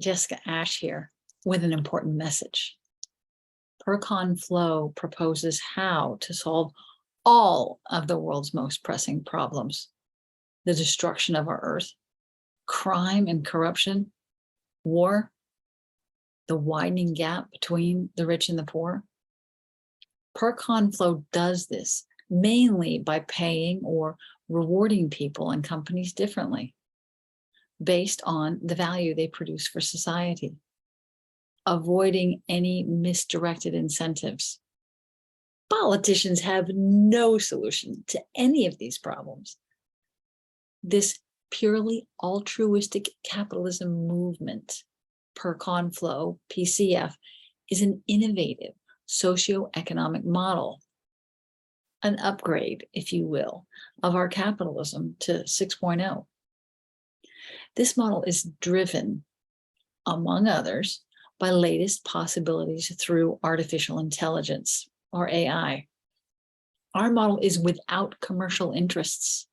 Jessica Ashe here with an important message. PerCon Flow proposes how to solve all of the world's most pressing problems: the destruction of our Earth, crime and corruption, war, the widening gap between the rich and the poor. PerCon Flow does this mainly by paying or rewarding people and companies differently based on the value they produce for society, avoiding any misdirected incentives. Politicians have no solution to any of these problems. This purely altruistic capitalism movement, PerCon Flow, PCF, is an innovative socioeconomic model, an upgrade, if you will, of our capitalism to 6.0. This model is driven, among others, by latest possibilities through artificial intelligence, or AI. Our model is without commercial interests.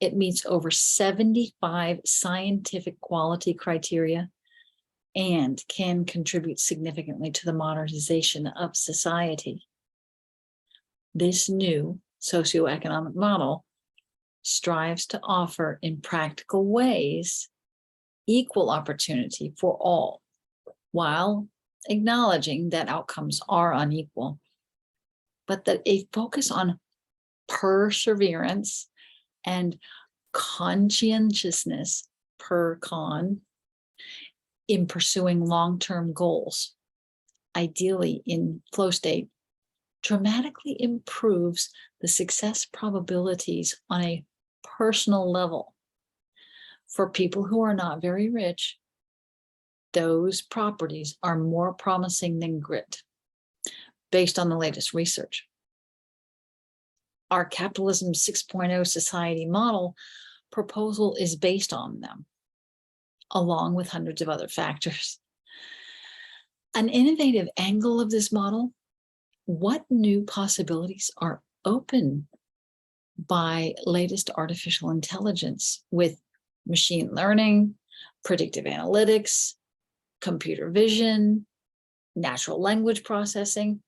It meets over 75 scientific quality criteria and can contribute significantly to the modernization of society. This new socioeconomic model strives to offer in practical ways equal opportunity for all, while acknowledging that outcomes are unequal, but that a focus on perseverance and conscientiousness, PerCon, in pursuing long-term goals, ideally in flow state, dramatically improves the success probabilities on a personal level. For people who are not very rich, those properties are more promising than grit, based on the latest research. Our capitalism 6.0 society model proposal is based on them, along with hundreds of other factors. An innovative angle of this model: what new possibilities are open by latest artificial intelligence with machine learning, predictive analytics, computer vision, natural language processing,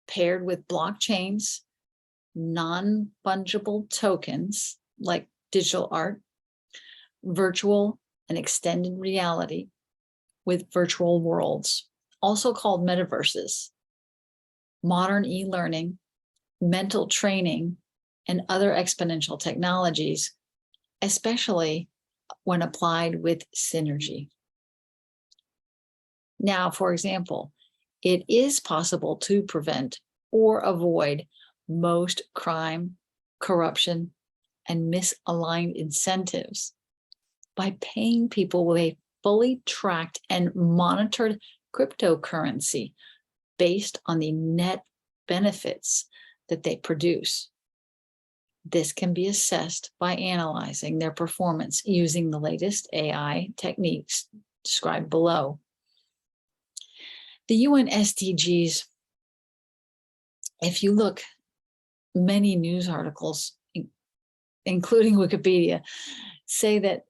paired with blockchains, non-fungible tokens like digital art, virtual and extended reality with virtual worlds, also called metaverses, modern e-learning, mental training, and other exponential technologies, especially when applied with synergy. Now, for example, it is possible to prevent or avoid most crime, corruption, and misaligned incentives by paying people with a fully tracked and monitored cryptocurrency based on the net benefits that they produce. This can be assessed by analyzing their performance using the latest AI techniques described below. The UN SDGs, if you look, many news articles, including Wikipedia, say that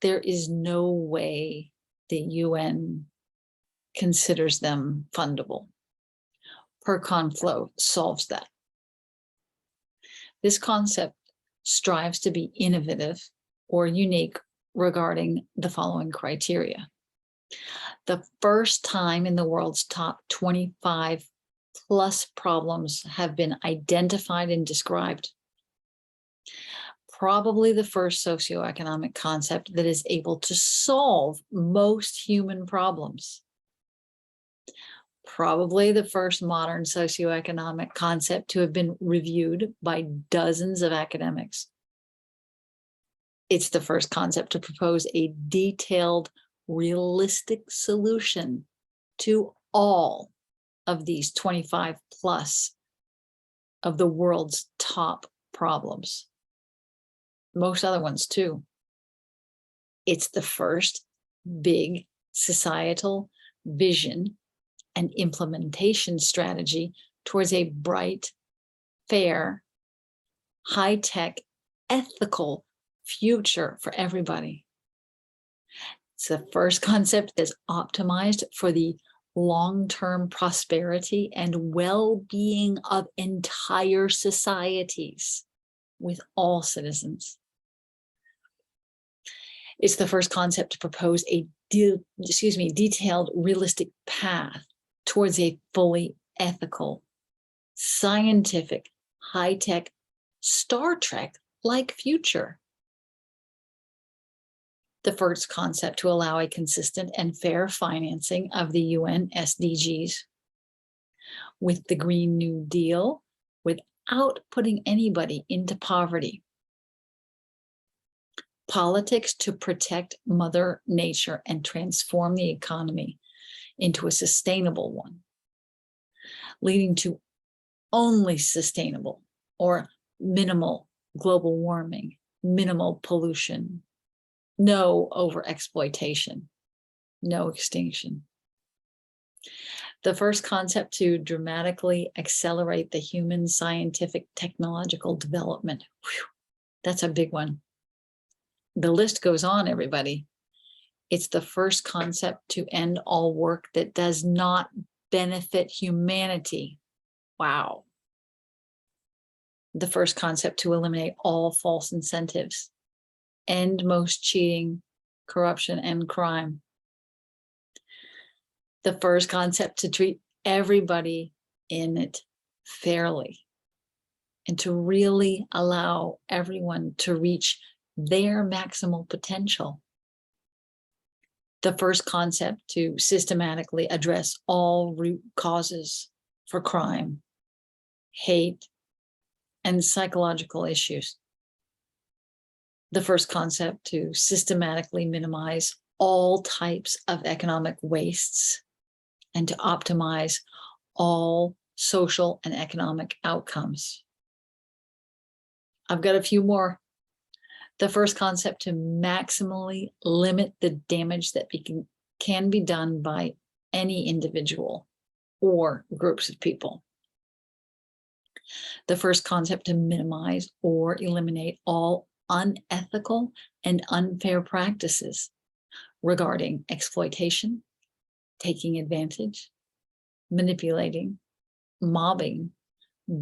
there is no way the UN considers them fundable. PerCon Flow solves that. This concept strives to be innovative or unique regarding the following criteria. The first time in the world's top 25 plus problems have been identified and described. Probably the first socioeconomic concept that is able to solve most human problems. Probably the first modern socioeconomic concept to have been reviewed by dozens of academics. It's the first concept to propose a detailed, realistic solution to all of these 25 plus of the world's top problems. Most other ones too. It's the first big societal vision and implementation strategy towards a bright, fair, high-tech, ethical future for everybody. It's the first concept that's optimized for the long-term prosperity and well-being of entire societies with all citizens. It's the first concept to propose a detailed, realistic path towards a fully ethical, scientific, high-tech, Star Trek-like future. The first concept to allow a consistent and fair financing of the UN SDGs with the Green New Deal without putting anybody into poverty. Politics to protect Mother Nature and transform the economy into a sustainable one, leading to only sustainable or minimal global warming, minimal pollution, no overexploitation, no extinction. The first concept to dramatically accelerate the human scientific technological development. Whew, that's a big one. The list goes on, everybody. It's the first concept to end all work that does not benefit humanity. Wow. The first concept to eliminate all false incentives, end most cheating, corruption, and crime. The first concept to treat everybody in it fairly and to really allow everyone to reach their maximal potential. The first concept to systematically address all root causes for crime, hate, and psychological issues. The first concept to systematically minimize all types of economic wastes and to optimize all social and economic outcomes. I've got a few more. The first concept to maximally limit the damage that can be done by any individual or groups of people. The first concept to minimize or eliminate all unethical and unfair practices regarding exploitation, taking advantage, manipulating, mobbing,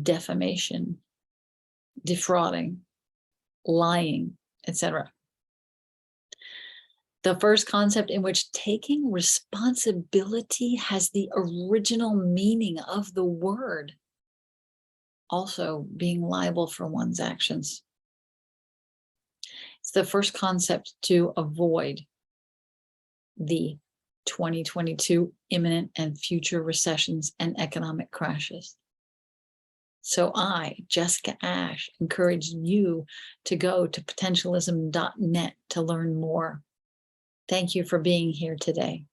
defamation, defrauding, lying, etc. The first concept in which taking responsibility has the original meaning of the word, also being liable for one's actions. It's the first concept to avoid the 2022 imminent and future recessions and economic crashes. So I, Jessica Ashe, encourage you to go to potentialism.net to learn more. Thank you for being here today.